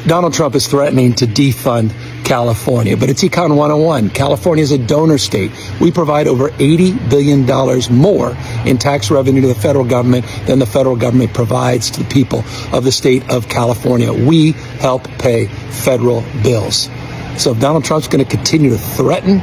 Donald Trump is threatening to defund California, but it's Econ 101. California is a donor state. We provide over $80 billion more in tax revenue to the federal government than the federal government provides to the people of the state of California. We help pay federal bills. So if Donald Trump's going to continue to threaten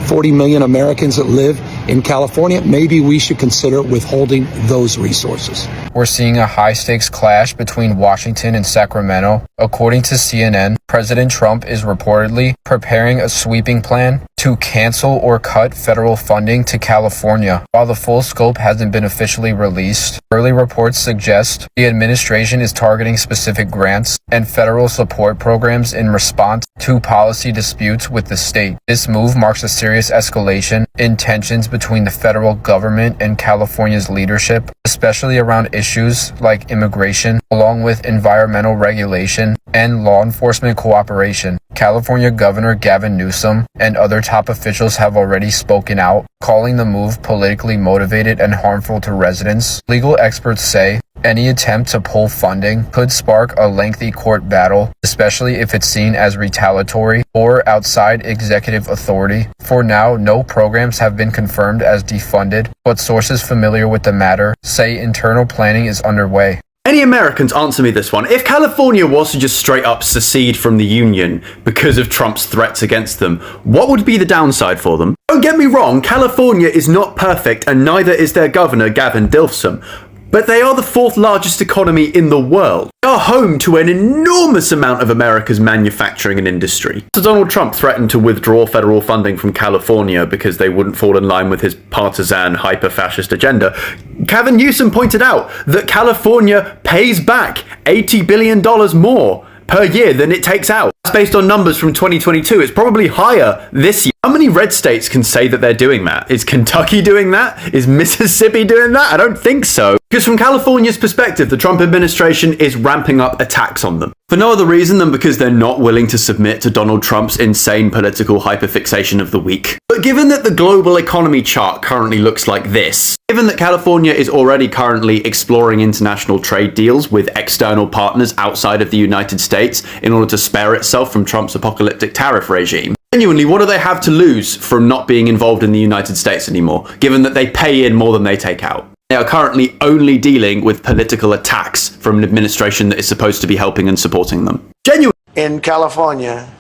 40 million Americans that live in California, maybe we should consider withholding those resources. We're seeing a high-stakes clash between Washington and Sacramento. According to CNN, President Trump is reportedly preparing a sweeping plan to cancel or cut federal funding to California. While the full scope hasn't been officially released, early reports suggest the administration is targeting specific grants and federal support programs in response to policy disputes with the state. This move marks a serious escalation in tensions between the federal government and California's leadership, especially around issues like immigration, along with environmental regulation and law enforcement cooperation. California Governor Gavin Newsoms and other top officials have already spoken out, calling the move politically motivated and harmful to residents. Legal experts say any attempt to pull funding could spark a lengthy court battle, especially if it's seen as retaliatory or outside executive authority. For now, no programs have been confirmed as defunded, but sources familiar with the matter say internal planning is underway. Any Americans, answer me this one. If California was to just straight up secede from the Union because of Trump's threats against them, what would be the downside for them? Don't get me wrong, California is not perfect and neither is their governor, Gavin Newsoms. But they are the fourth largest economy in the world. They are home to an enormous amount of America's manufacturing and industry. So Donald Trump threatened to withdraw federal funding from California because they wouldn't fall in line with his partisan hyper-fascist agenda. Gavin Newsoms pointed out that California pays back $80 billion more per year than it takes out. That's based on numbers from 2022. It's probably higher this year. How many red states can say that they're doing that? Is Kentucky doing that? Is Mississippi doing that? I don't think so. Because from California's perspective, the Trump administration is ramping up attacks on them. For no other reason than because they're not willing to submit to Donald Trump's insane political hyperfixation of the week. But given that the global economy chart currently looks like this, given that California is already currently exploring international trade deals with external partners outside of the United States in order to spare itself from Trump's apocalyptic tariff regime, genuinely, what do they have to lose from not being involved in the United States anymore, given that they pay in more than they take out? They are currently only dealing with political attacks from an administration that is supposed to be helping and supporting them. Genuinely. In California,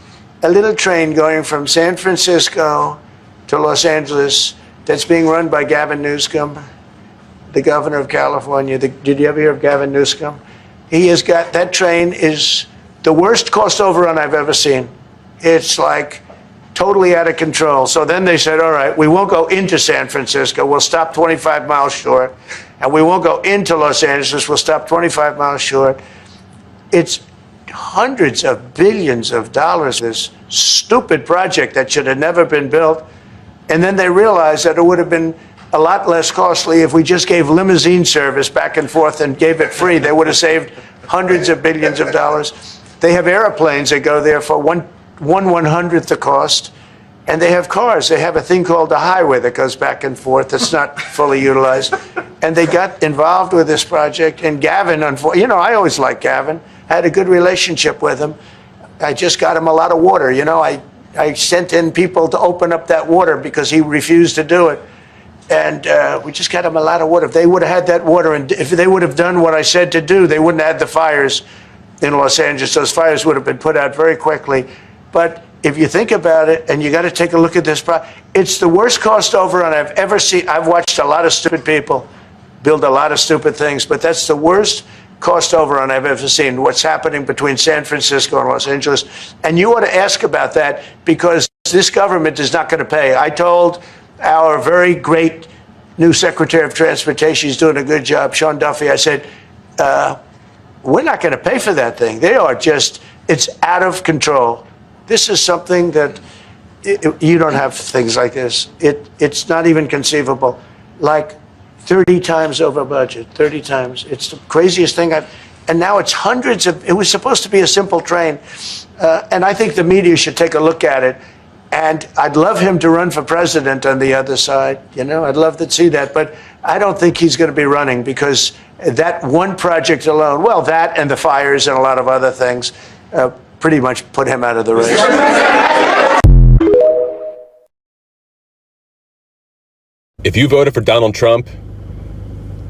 a little train going from San Francisco to Los Angeles that's being run by Gavin Newsoms, the governor of California. Did you ever hear of Gavin Newsoms? He has got, that train is the worst cost overrun I've ever seen. It's like totally out of control. So then they said, all right, we won't go into San Francisco. We'll stop 25 miles short. And we won't go into Los Angeles. We'll stop 25 miles short. It's hundreds of billions of dollars, this stupid project that should have never been built. And then they realized that it would have been a lot less costly if we just gave limousine service back and forth and gave it free. They would have saved hundreds of billions of dollars. They have airplanes that go there for one 1/100th the cost, and they have cars. They have a thing called the highway that goes back and forth that's not fully utilized. And they got involved with this project, and Gavin, you know, I always liked Gavin. I had a good relationship with him. I just got him a lot of water. You know, I sent in people to open up that water because he refused to do it. And we just got him a lot of water. If they would have had that water, and if they would have done what I said to do, they wouldn't have had the fires in Los Angeles. Those fires would have been put out very quickly. But if you think about it, and you got to take a look at this, it's the worst cost overrun I've ever seen. I've watched a lot of stupid people build a lot of stupid things, but that's the worst cost overrun I've ever seen, what's happening between San Francisco and Los Angeles. And you ought to ask about that, because this government is not going to pay. I told our very great new Secretary of Transportation, he's doing a good job, Sean Duffy, I said, we're not going to pay for that thing. They are just, it's out of control. This is something that you don't have things like this. It's not even conceivable. Like 30 times over budget, 30 times. It's the craziest thing and now it's hundreds of, it was supposed to be a simple train. And I think the media should take a look at it. And I'd love him to run for president on the other side. You know, I'd love to see that. But I don't think he's going to be running, because that one project alone, well, that and the fires and a lot of other things, pretty much put him out of the race. If you voted for Donald Trump,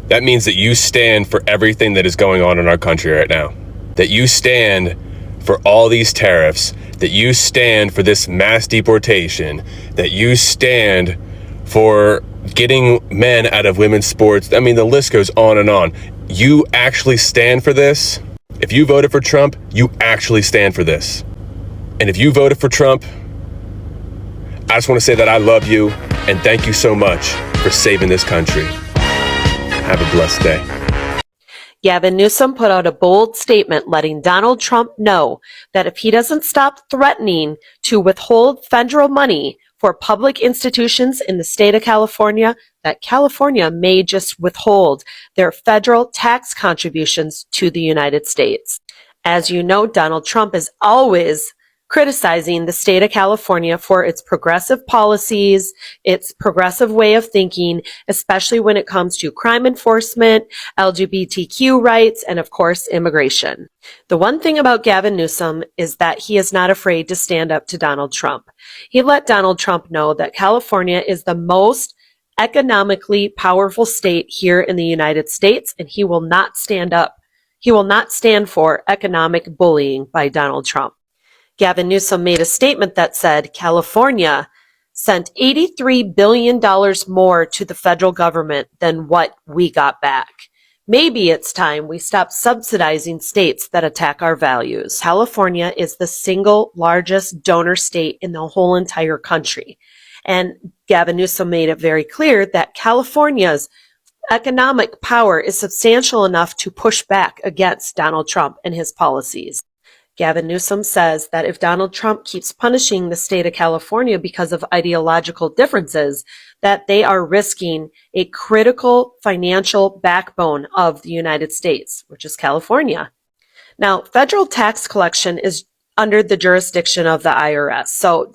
that means that you stand for everything that is going on in our country right now. That you stand for all these tariffs, that you stand for this mass deportation, that you stand for getting men out of women's sports. I mean, the list goes on and on. You actually stand for this. If you voted for Trump, you actually stand for this. And if you voted for Trump, I just want to say that I love you and thank you so much for saving this country. Have a blessed day. Gavin Newsom put out a bold statement letting Donald Trump know that if he doesn't stop threatening to withhold federal money for public institutions in the state of California, that California may just withhold their federal tax contributions to the United States. As you know, Donald Trump is always criticizing the state of California for its progressive policies, its progressive way of thinking, especially when it comes to crime enforcement, LGBTQ rights, and of course, immigration. The one thing about Gavin Newsom is that he is not afraid to stand up to Donald Trump. He let Donald Trump know that California is the most economically powerful state here in the United States, and he will not stand up. He will not stand for economic bullying by Donald Trump. Gavin Newsom made a statement that said California sent $83 billion more to the federal government than what we got back. Maybe it's time we stop subsidizing states that attack our values. California is the single largest donor state in the whole entire country. And Gavin Newsom made it very clear that California's economic power is substantial enough to push back against Donald Trump and his policies. Gavin Newsom says that if Donald Trump keeps punishing the state of California because of ideological differences, that they are risking a critical financial backbone of the United States, which is California. Now, federal tax collection is under the jurisdiction of the IRS. So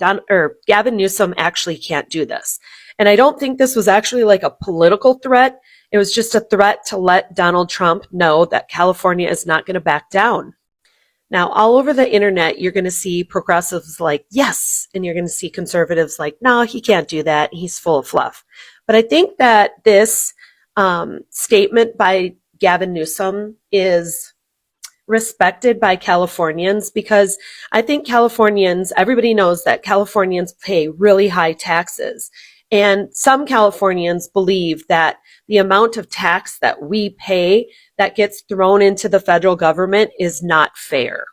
Gavin Newsom actually can't do this. And I don't think this was actually like a political threat. It was just a threat to let Donald Trump know that California is not going to back down. Now, all over the internet, you're going to see progressives like, yes, and you're going to see conservatives like, no, he can't do that. He's full of fluff. But I think that this statement by Gavin Newsom is respected by Californians because I think Californians, everybody knows that Californians pay really high taxes. And some Californians believe that the amount of tax that we pay that gets thrown into the federal government is not fair.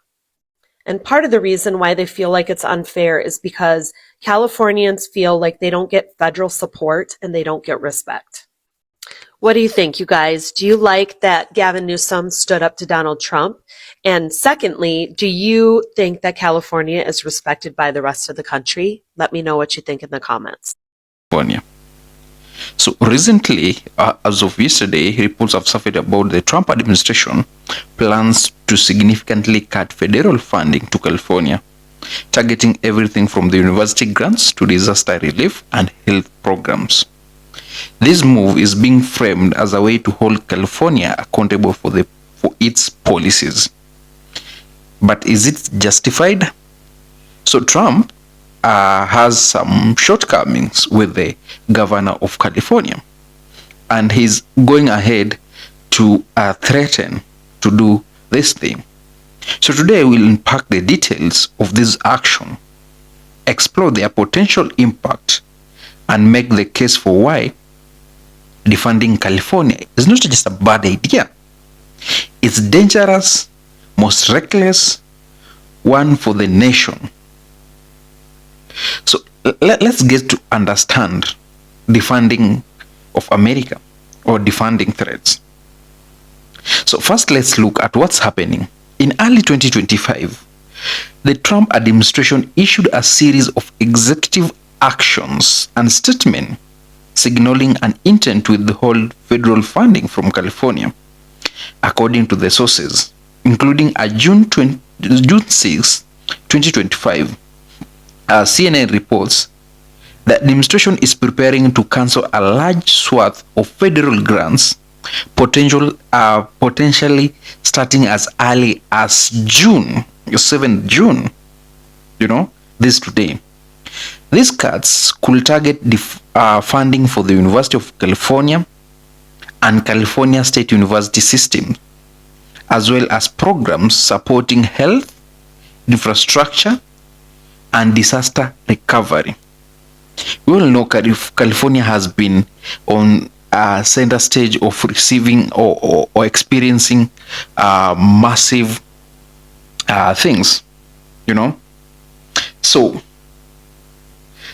And part of the reason why they feel like it's unfair is because Californians feel like they don't get federal support and they don't get respect. What do you think, you guys? Do you like that Gavin Newsom stood up to Donald Trump? And secondly, do you think that California is respected by the rest of the country? Let me know what you think in the comments. California. So recently, as of yesterday, reports have surfaced about the Trump administration plans to significantly cut federal funding to California, targeting everything from the university grants to disaster relief and health programs. This move is being framed as a way to hold California accountable for its policies. But is it justified? So Trump has some shortcomings with the governor of California, and he's going ahead to threaten to do this thing. So today we'll unpack the details of this action, explore their potential impact, and make the case for why defunding California is not just a bad idea. It's dangerous, most reckless one for the nation. So let's get to understand defunding of America or defunding threats. So first, let's look at what's happening. In early 2025, the Trump administration issued a series of executive actions and statements signaling an intent to withhold federal funding from California, according to the sources, including a June 6, 2025, CNN reports the administration is preparing to cancel a large swath of federal grants, potentially starting as early as June 7th June, this today. These cuts could target funding for the University of California and California State University system, as well as programs supporting health, infrastructure, and disaster recovery. We all know California has been on center stage of receiving or experiencing massive things, So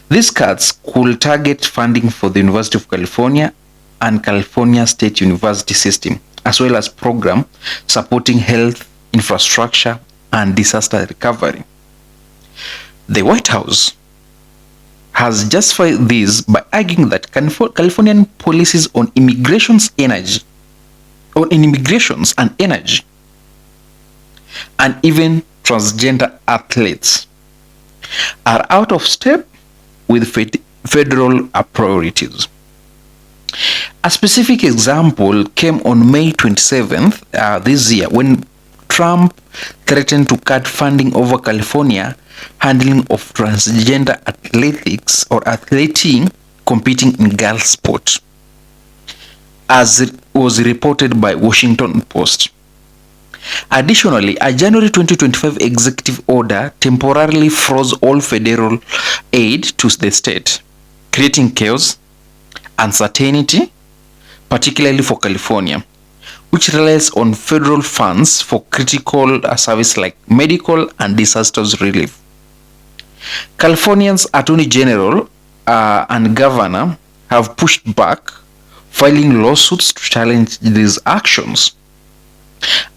these cuts could target funding for the University of California and California State University system, as well as program supporting health, infrastructure, and disaster recovery. The White House has justified this by arguing that Californian policies on immigrations and energy, and even transgender athletes, are out of step with federal priorities. A specific example came on May 27th this year, when Trump threatened to cut funding over California handling of transgender athletics or athleting competing in girls' sport, as it was reported by Washington Post. Additionally, a January 2025 executive order temporarily froze all federal aid to the state, creating chaos, uncertainty, particularly for California, which relies on federal funds for critical services like medical and disasters relief. California's Attorney General and Governor have pushed back, filing lawsuits to challenge these actions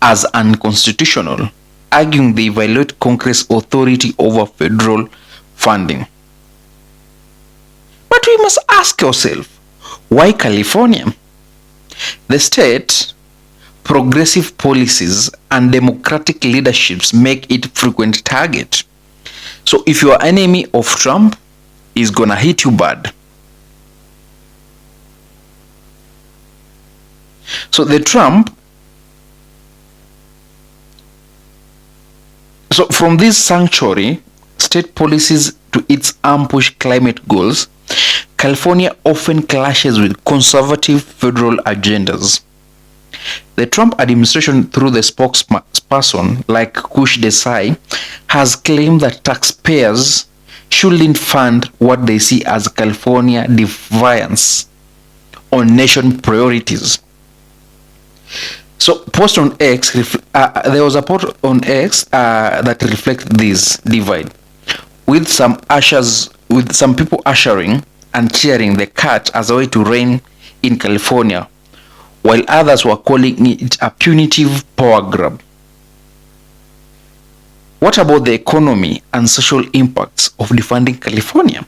as unconstitutional, arguing they violate Congress' authority over federal funding. But we must ask ourselves, why California? The state, progressive policies, and democratic leaderships make it frequent target. So if you are enemy of Trump, he's gonna hit you bad. So from this sanctuary, state policies to its ambush climate goals, California often clashes with conservative federal agendas. The Trump administration, through the spokesperson like Kush Desai, has claimed that taxpayers shouldn't fund what they see as California defiance on nation priorities. So, post on X, there was a post on X that reflects this divide, with some people ushering and cheering the cut as a way to reign in California, while others were calling it a punitive power grab. What about the economy and social impacts of defunding California?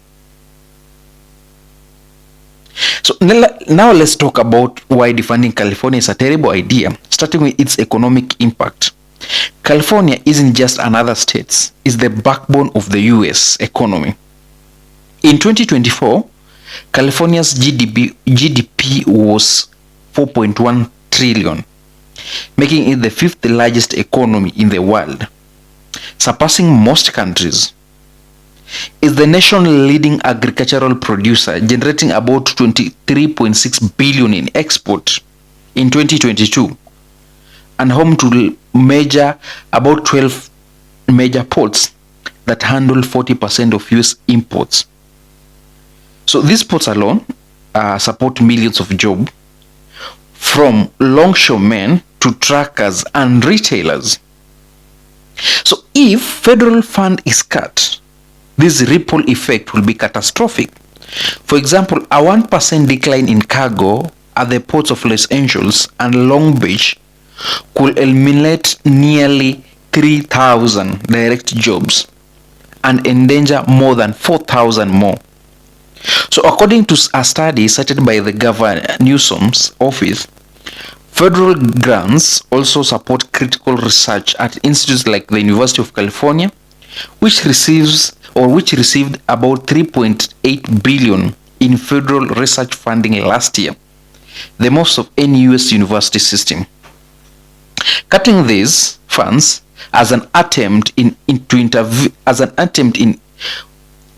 So now let's talk about why defunding California is a terrible idea, starting with its economic impact. California isn't just another state, it's the backbone of the US economy. In 2024, California's GDP was 4.1 trillion, making it the 5th largest economy in the world, surpassing most countries. It's the nation's leading agricultural producer, generating about 23.6 billion in export in 2022, and home to about 12 major ports that handle 40% of US imports. So these ports alone support millions of jobs, from longshoremen to truckers and retailers. So if federal fund is cut, this ripple effect will be catastrophic. For example, a 1% decline in cargo at the ports of Los Angeles and Long Beach could eliminate nearly 3,000 direct jobs and endanger more than 4,000 more. So according to a study cited by the Gavin Newsoms office, federal grants also support critical research at institutes like the University of California, which received about 3.8 billion in federal research funding last year, the most of any US university system. Cutting these funds as an attempt in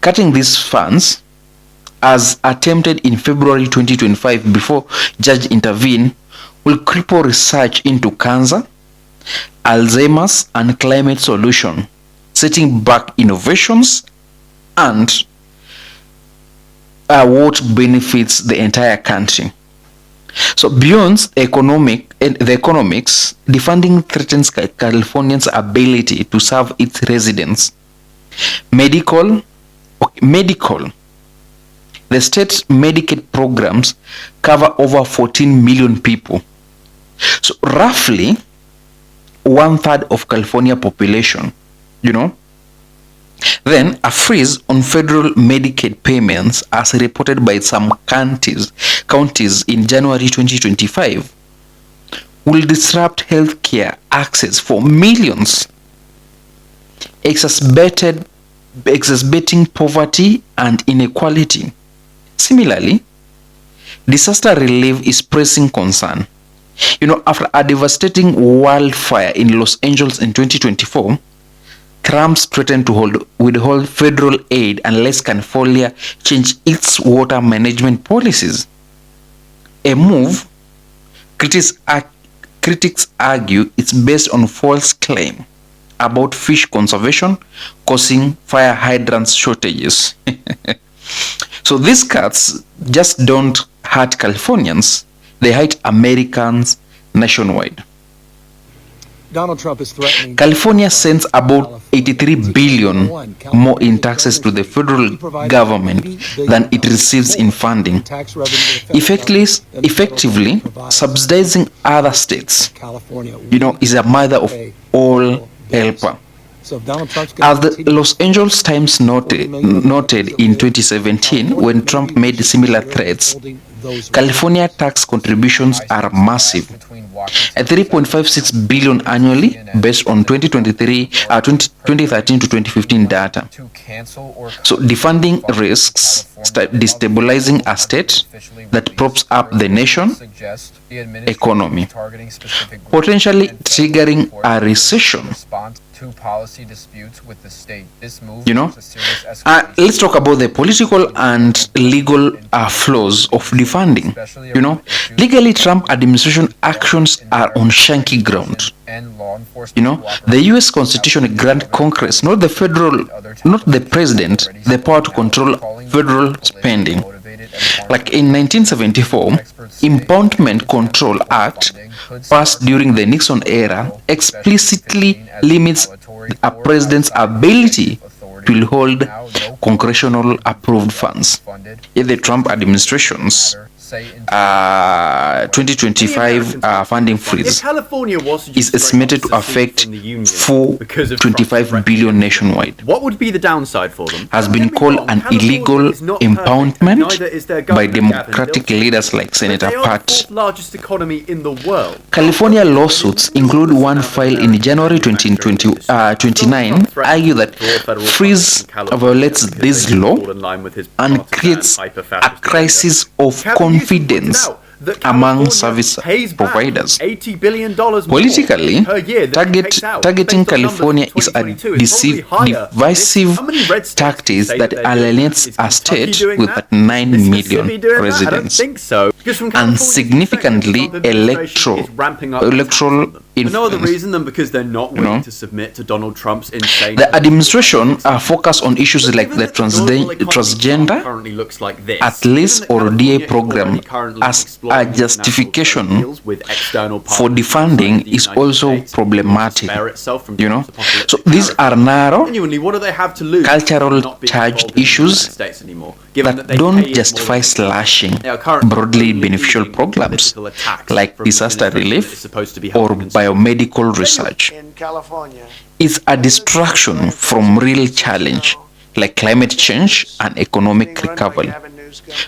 cutting these funds, as attempted in February 2025 before judge intervened, will cripple research into cancer, Alzheimer's, and climate solution, setting back innovations and what benefits the entire country. So beyond the economics, defunding threatens Californians' ability to serve its residents. Medical. The state's Medicaid programs cover over 14 million people. So roughly 1/3 of California population, Then a freeze on federal Medicaid payments, as reported by some counties in January 2025, will disrupt healthcare access for millions, exacerbating poverty and inequality. Similarly, disaster relief is pressing concern. After a devastating wildfire in Los Angeles in 2024, Trump threatened to withhold federal aid unless California change its water management policies. A move critics argue it's based on false claim about fish conservation causing fire hydrants shortages. So these cuts just don't hurt Californians, they hurt Americans nationwide. Donald Trump is threatening. California sends about 83 billion more in taxes to the federal government than it receives in funding, effectively subsidizing other states. Is a mother of all helper. As the Los Angeles Times noted in 2017, when Trump made similar threats, California tax contributions are massive, at $3.56 billion annually, based on 2013 to 2015 data. So defunding risks destabilizing a state that props up the nation economy, potentially triggering a recession. Let's talk about the political and legal flaws of defunding. Legally, Trump administration actions are on shaky ground. The U.S. Constitution grants Congress, not the president, the power to control federal spending. Like in 1974, Impoundment Control Act, passed during the Nixon era, explicitly limits a president's ability to hold congressional approved funds. Yet the Trump administration's 2025 funding freeze is estimated to affect $425 billion nationwide. What would be the downside for them? Has been called an illegal impoundment by Democratic leaders like Senator Pat. Largest economy in the world. California lawsuits include one filed in January 2029, argue that freeze violates this law and creates a crisis of confidence among service providers. $80 billion politically, targeting California is a divisive tactic that alienates a state with 9 million residents and significantly electoral influence. No other reason than because they're not willing to submit to Donald Trump's insane. The administration focused on issues like the transgender, at least or DA program as a justification for defunding is also problematic. So these are narrow, cultural charged issues that don't justify slashing broadly beneficial programs like disaster relief or biomedical research. It's a distraction from real challenge like climate change and economic recovery,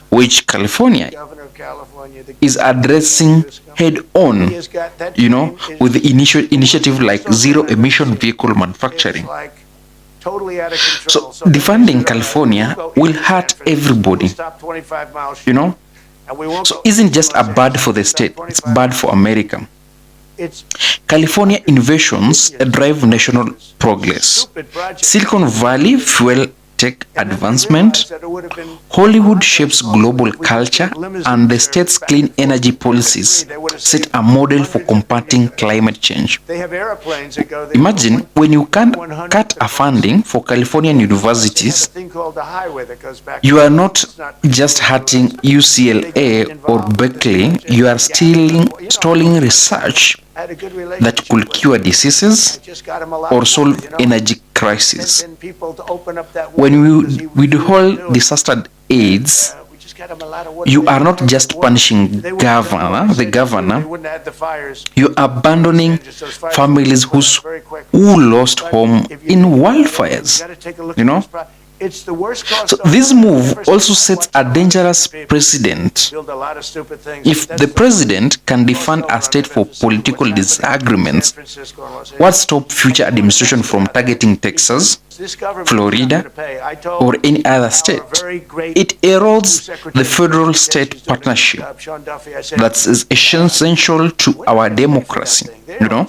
which California is addressing head on, with the initiative like zero emission vehicle manufacturing. So defunding California will hurt everybody, So isn't just a bad for the state, it's bad for America. California innovations drive national progress. Silicon Valley fuel tech advancement. Hollywood shapes global culture, and the state's clean energy policies set a model for combating climate change. Imagine when you can cut a funding for Californian universities, you are not just hurting UCLA or Berkeley, you are stalling research that could cure diseases or solve energy crisis. When we withhold disaster aids, you are not just punishing the governor, you are abandoning families who lost home in wildfires, you know. So this move also sets a dangerous precedent. If the president can defund a state for political disagreements, what stops future administration from targeting Texas, Florida, or any other state? It erodes the federal-state partnership that is essential to our democracy. You know,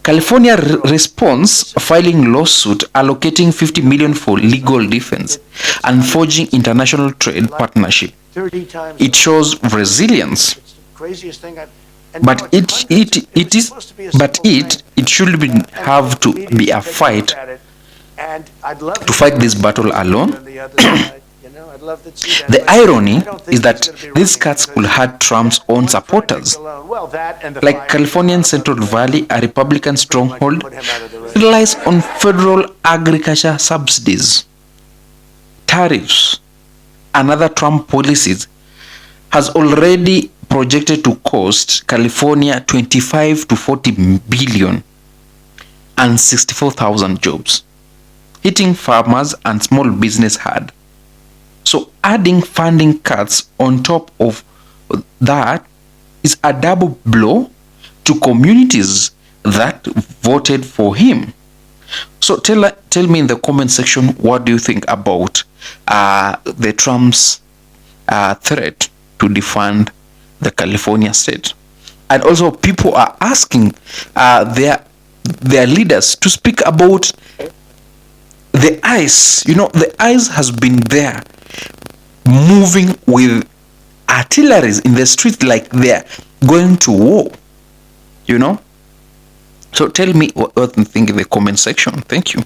California responds filing lawsuit allocating $50 million for legal defense and forging international trade partnership. It shows resilience, but it should have to be a fight. To fight this battle alone. The irony is that these cuts could hurt Trump's own supporters. Like Californian Central Valley, a Republican stronghold, relies on federal agriculture subsidies, tariffs, and other Trump policies has already projected to cost California 25 to 40 billion and 64,000 jobs, hitting farmers and small business hard. So adding funding cuts on top of that is a double blow to communities that voted for him. So tell me in the comment section, what do you think about the Trump's threat to defund the California state? And also people are asking their leaders to speak about the ICE. You know, the ICE has been there moving with artillery in the street like they're going to war, you know. So tell me what you think in the comment section. Thank you.